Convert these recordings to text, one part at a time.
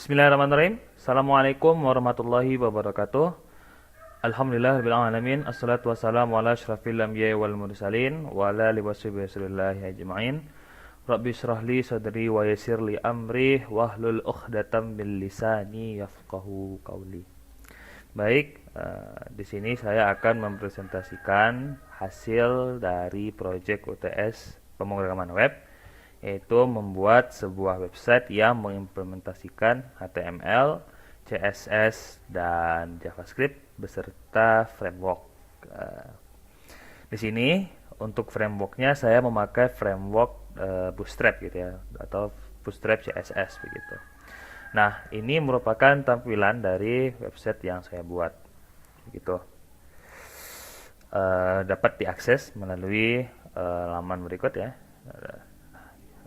Bismillahirrahmanirrahim. Assalamualaikum warahmatullahi wabarakatuh. Alhamdulillah rabbil alamin. Assalatu wassalamu ala asyrafil anbiya'i wal mursalin wa ala alihi washabihi ajma'in. Rabbi shrah li sadri wa yassir li amri wahlul 'uqdatam min lisani yafqahu qawli. Baik, di sini saya akan mempresentasikan hasil dari proyek UTS pemrograman web, yaitu membuat sebuah website yang mengimplementasikan HTML, CSS, dan JavaScript beserta framework. Di sini untuk frameworknya saya memakai framework Bootstrap gitu ya, atau Bootstrap CSS begitu. Nah, ini merupakan tampilan dari website yang saya buat begitu. Dapat diakses melalui laman berikut ya.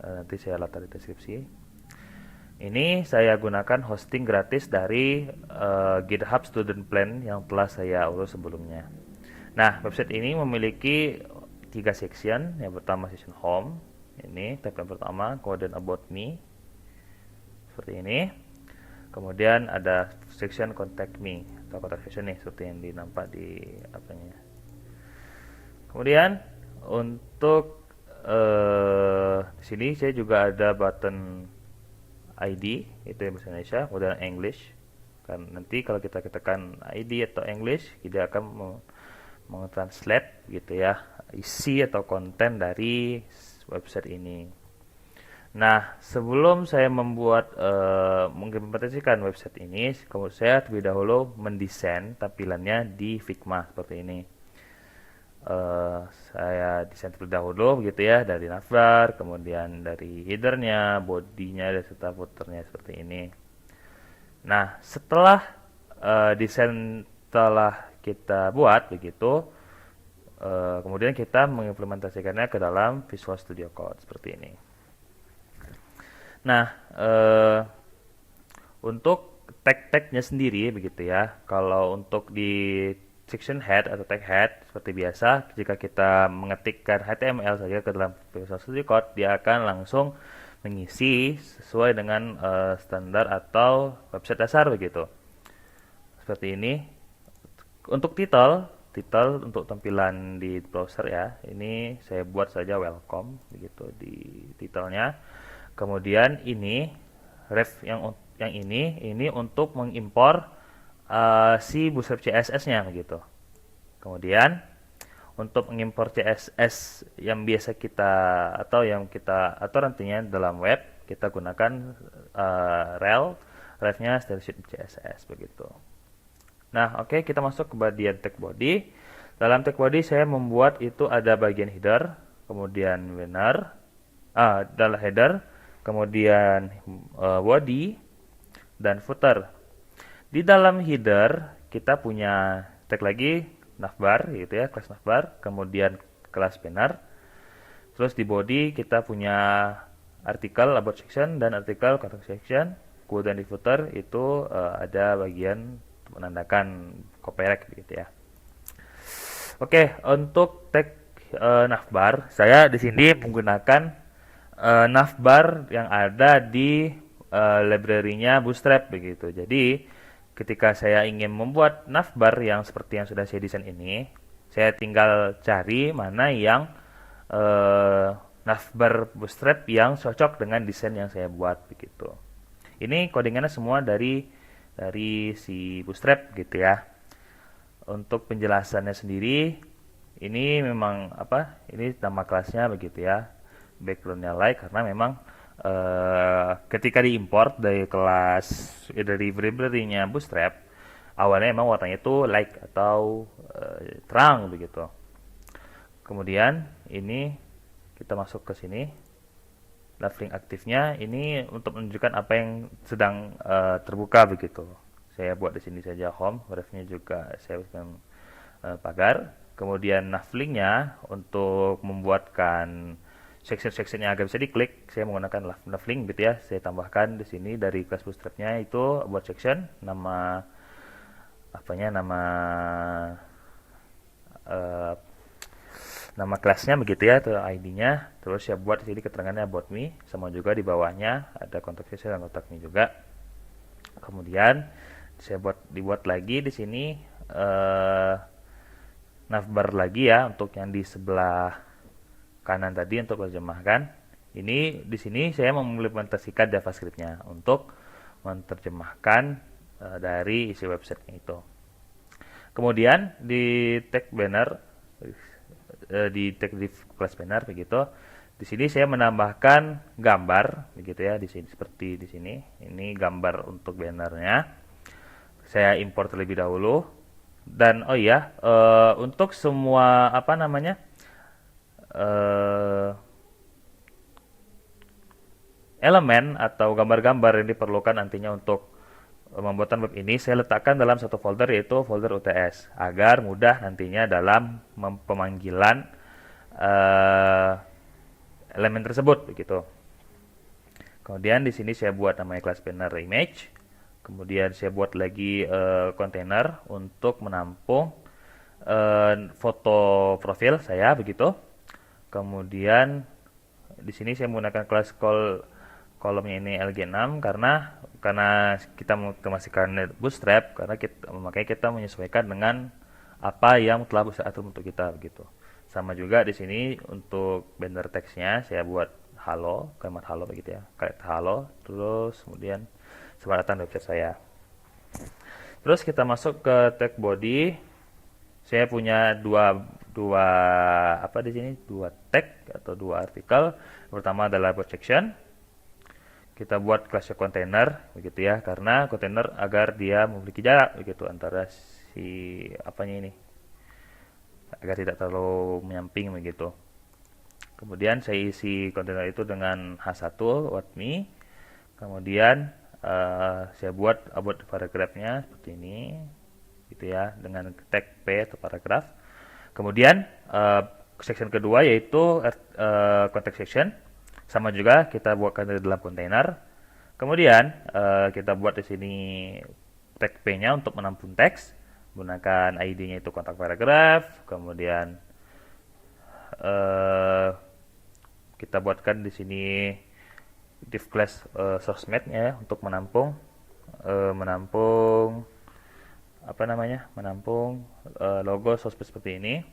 Nanti saya letak di deskripsi. Ini saya gunakan hosting gratis dari GitHub Student Plan yang telah saya urus sebelumnya. Nah, website ini memiliki 3 section. Yang pertama section home, ini tab yang pertama, kemudian about me seperti ini. Kemudian ada section contact me atau contact section nih seperti yang dinampak di apanya. Kemudian untuk di sini saya juga ada button ID, itu yang bahasa Indonesia, kemudian English. Kan nanti kalau kita tekan ID atau English, kita akan mentranslate gitu ya, isi atau konten dari website ini. Nah, sebelum saya membuat mengimplementasikan website ini, kemudian saya terlebih dahulu mendesain tampilannya di Figma seperti ini. Saya desain terlebih dahulu begitu ya, dari navbar, kemudian dari headernya, bodinya, dan serta footernya seperti ini. Nah, setelah desain telah kita buat begitu, kemudian kita mengimplementasikannya ke dalam Visual Studio Code seperti ini. Nah, untuk tag-tagnya sendiri begitu ya, kalau untuk di section head atau tag head seperti biasa, jika kita mengetikkan HTML saja ke dalam Visual Studio Code, dia akan langsung mengisi sesuai dengan standar atau website dasar begitu. Seperti ini. Untuk title untuk tampilan di browser ya, ini saya buat saja welcome begitu di titelnya. Kemudian ini ref yang ini untuk mengimpor si Bootstrap CSS-nya begitu. Kemudian untuk mengimpor CSS yang biasa kita atau yang kita atur nantinya dalam web, kita gunakan ref-nya style sheet CSS begitu. Nah, oke, kita masuk ke bagian tag body. Dalam tag body saya membuat itu ada bagian header, kemudian banner, adalah header, kemudian body dan footer. Di dalam header kita punya tag lagi navbar gitu ya, kelas navbar, kemudian kelas banner. Terus di body kita punya artikel about section dan artikel contact section. Kemudian di footer itu ada bagian menandakan copyright gitu ya. Oke, untuk tag navbar saya di sini menggunakan navbar yang ada di library-nya Bootstrap begitu. Jadi ketika saya ingin membuat navbar yang seperti yang sudah saya desain ini, saya tinggal cari mana yang navbar Bootstrap yang cocok dengan desain yang saya buat begitu. Ini codingannya semua dari si Bootstrap gitu ya. Untuk penjelasannya sendiri, ini memang ini nama kelasnya begitu ya, backgroundnya like, karena memang ketika diimport dari kelas dari library-nya Bootstrap, awalnya memang warnanya itu light atau terang begitu. Kemudian ini kita masuk ke sini, leveling aktifnya ini untuk menunjukkan apa yang sedang terbuka begitu. Saya buat di sini saja home, refnya juga saya berikan pagar. Kemudian levelingnya untuk membuatkan section-section yang agak bisa diklik, saya menggunakan leveling gitu ya. Saya tambahkan di sini dari kelas Bootstrapnya itu buat section, nama nama kelasnya begitu ya, atau ID-nya. Terus saya buat di sini keterangannya about me, sama juga di bawahnya ada contact section dan contact me juga. Kemudian saya dibuat lagi di sini navbar lagi ya untuk yang di sebelah kanan tadi untuk terjemahkan. Ini di sini saya mengimplementasikan JavaScript-nya untuk menerjemahkan dari isi website itu. Kemudian di tag banner di tag div class banner begitu. Di sini saya menambahkan gambar begitu ya di sini seperti di sini. Ini gambar untuk bannernya. Saya import terlebih dahulu. Dan oh iya, untuk semua apa namanya? Elemen atau gambar-gambar yang diperlukan nantinya untuk pembuatan web ini saya letakkan dalam satu folder, yaitu folder UTS, agar mudah nantinya dalam pemanggilan elemen tersebut begitu. Kemudian di sini saya buat namanya class banner image. Kemudian saya buat lagi kontainer untuk menampung foto profil saya begitu. Kemudian di sini saya menggunakan kelas kolomnya ini LG6 karena kita mengaplikasikan bootstrap, makanya kita menyesuaikan dengan apa yang telah atur untuk kita begitu. Sama juga di sini untuk banner teksnya saya buat halo, kalimat halo begitu ya, kalimat halo, terus kemudian sebaratan website saya. Terus kita masuk ke tag body. Saya punya dua apa di sini, dua tag atau dua artikel. Pertama adalah about section. Kita buat kelasnya kontainer begitu ya, karena kontainer agar dia memiliki jarak begitu antara si apanya ini, agar tidak terlalu menyamping begitu. Kemudian saya isi kontainer itu dengan H1 what me. Kemudian saya buat about paragrafnya seperti ini gitu ya, dengan tag P atau paragraf. Kemudian section kedua yaitu context section, sama juga kita buatkan di dalam kontainer. Kemudian kita buat di sini tag P-nya untuk menampung teks, gunakan ID-nya itu kontak paragraf. Kemudian kita buatkan di sini div class source-mate ya untuk menampung apa namanya, menampung logo sosmed seperti ini.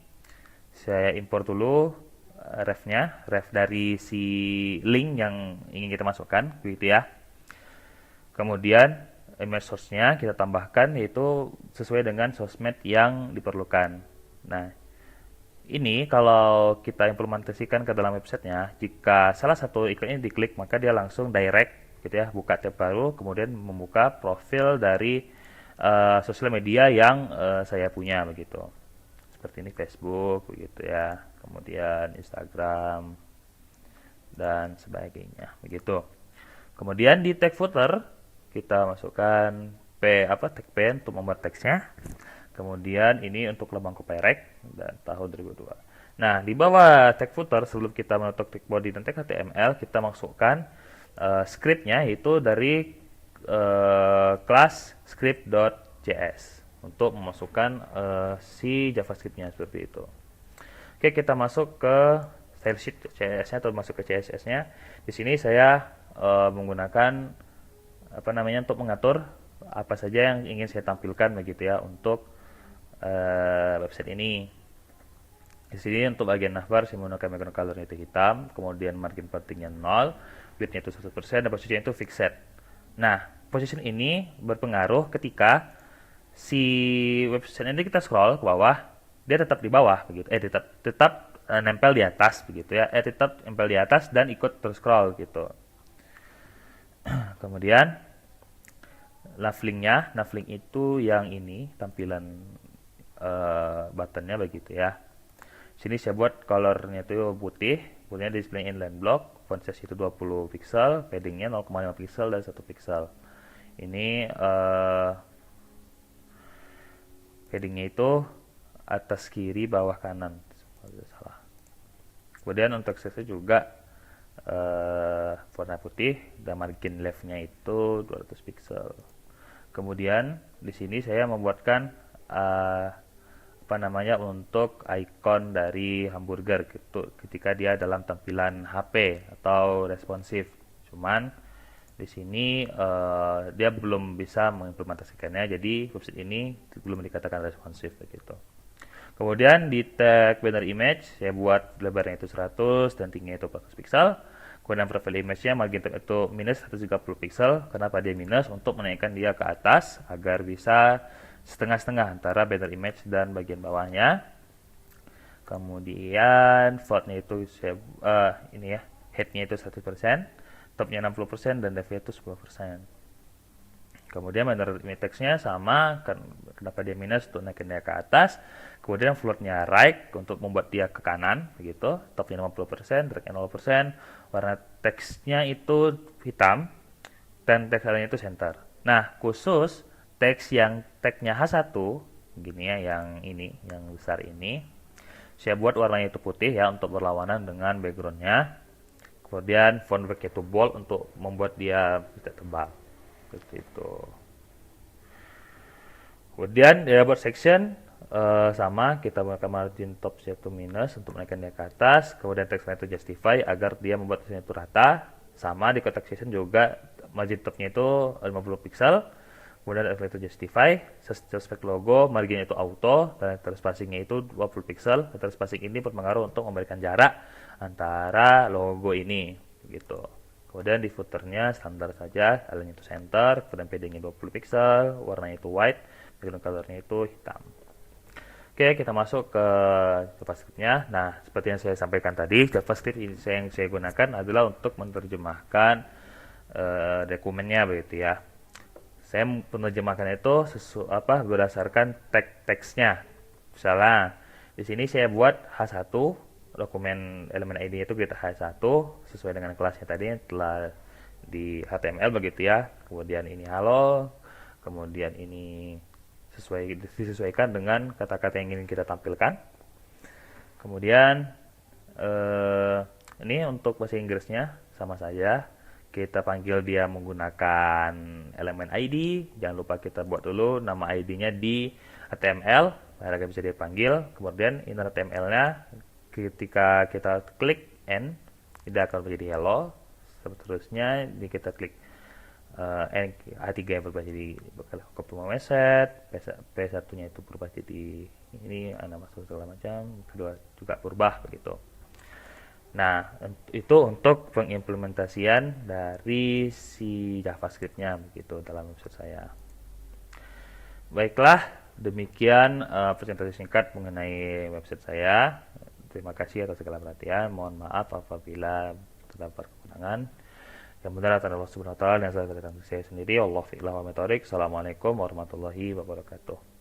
Saya import dulu ref-nya, ref dari si link yang ingin kita masukkan gitu ya. Kemudian image source-nya kita tambahkan, yaitu sesuai dengan sosmed yang diperlukan. Nah, ini kalau kita implementasikan ke dalam websitenya, jika salah satu ikonnya diklik, maka dia langsung direct gitu ya, buka tab baru, kemudian membuka profil dari sosial media yang saya punya begitu. Seperti ini Facebook begitu ya, kemudian Instagram dan sebagainya begitu. Kemudian di tag footer kita masukkan tag P untuk membuat teksnya. Kemudian ini untuk lambang copyright dan tahun 2002. Nah, di bawah tag footer sebelum kita menutup tag body dan tag HTML, kita masukkan scriptnya, yaitu dari kelas script.js untuk memasukkan si JavaScript-nya seperti itu. Oke, kita masuk ke style sheet CSS-nya atau masuk ke CSS-nya. Di sini saya menggunakan apa namanya untuk mengatur apa saja yang ingin saya tampilkan begitu ya untuk website ini. Di sini untuk bagian navbar saya menggunakan background color itu hitam, kemudian margin pentingnya 0, width-nya itu 100% dan posisinya itu fixed. Nah, position ini berpengaruh ketika si website ini kita scroll ke bawah, dia tetap di bawah begitu. Tetap nempel di atas begitu ya. Tetap nempel di atas dan ikut terus scroll gitu. Kemudian navlink-nya, navlink itu yang ini tampilan buttonnya begitu ya. Sini saya buat colornya itu putih, kemudian display inline block, font size itu 20 pixel, paddingnya 0,5 pixel dan 1 pixel. Ini paddingnya itu atas kiri bawah kanan, salah. Kemudian untuk size juga warna putih dan margin leftnya itu 200 pixel. Kemudian di sini saya membuatkan apa namanya untuk icon dari hamburger gitu ketika dia dalam tampilan HP atau responsif. Cuman di sini dia belum bisa mengimplementasikannya, jadi website ini belum dikatakan responsif begitu. Kemudian di tag banner image saya buat lebarnya itu 100 dan tingginya itu 400 pixel. Kemudian profile image-nya margin tab itu minus 130 pixel. Kenapa dia minus? Untuk menaikkan dia ke atas agar bisa setengah-setengah antara banner image dan bagian bawahnya. Kemudian fontnya itu saya ini ya, headnya itu 100%, topnya 60% dan left-nya itu 10%. Kemudian banner image text-nya sama, kenapa dia minus untuk naikin dia ke atas. Kemudian float-nya right untuk membuat dia ke kanan begitu, topnya 50%, drag-nya 0%, warna teksnya itu hitam dan teks lainnya itu center. Nah, khusus teks yang tagnya H1 gini ya, yang ini, yang besar ini, saya buat warnanya itu putih ya untuk berlawanan dengan background-nya. Kemudian font back itu bold untuk membuat dia tidak tebal. Seperti itu. Kemudian di dashboard section sama, kita menggunakan margin top yaitu minus untuk menaikkan dia ke atas. Kemudian text line itu justify agar dia membuat teksnya itu rata. Sama di kotak section juga margin topnya itu 50 pixel. Kemudian letter itu justify, suspect logo, marginnya itu auto, dan letter spacingnya itu 20 pixel. Letter spacing ini berpengaruh untuk memberikan jarak antara logo ini gitu. Kemudian di footernya standar saja, align itu center, kemudian paddingnya 20 pixel, warnanya itu white, background colornya itu hitam. Oke, kita masuk ke JavaScript-nya. Nah, seperti yang saya sampaikan tadi, JavaScript yang saya gunakan adalah untuk menerjemahkan dokumennya begitu ya. Saya menerjemahkan itu berdasarkan teksnya. Misalnya, di sini saya buat H1, dokumen elemen ID itu kita H1 sesuai dengan kelasnya tadi yang telah di HTML begitu ya. Kemudian ini halo, kemudian ini disesuaikan dengan kata-kata yang ingin kita tampilkan. Kemudian ini untuk bahasa Inggrisnya sama saja. Kita panggil dia menggunakan elemen ID. Jangan lupa kita buat dulu nama ID-nya di HTML agar bisa dipanggil. Kemudian inner HTML-nya ketika kita klik N, tidak akan menjadi hello. Seterusnya kita klik A3 yang berubah jadi copy message, P1-nya itu berubah jadi ini nama segala macam, kedua juga berubah begitu. Nah, itu untuk pengimplementasian dari si JavaScript-nya begitu dalam website saya. Baiklah, demikian presentasi singkat mengenai website saya. Terima kasih atas segala perhatian. Mohon maaf apabila terdapat kekurangan. Yang benar adalah Allah Subhanahu wa taala, yang salah adalah saya sendiri. Allahu a'lam bishawab. Assalamualaikum warahmatullahi wabarakatuh.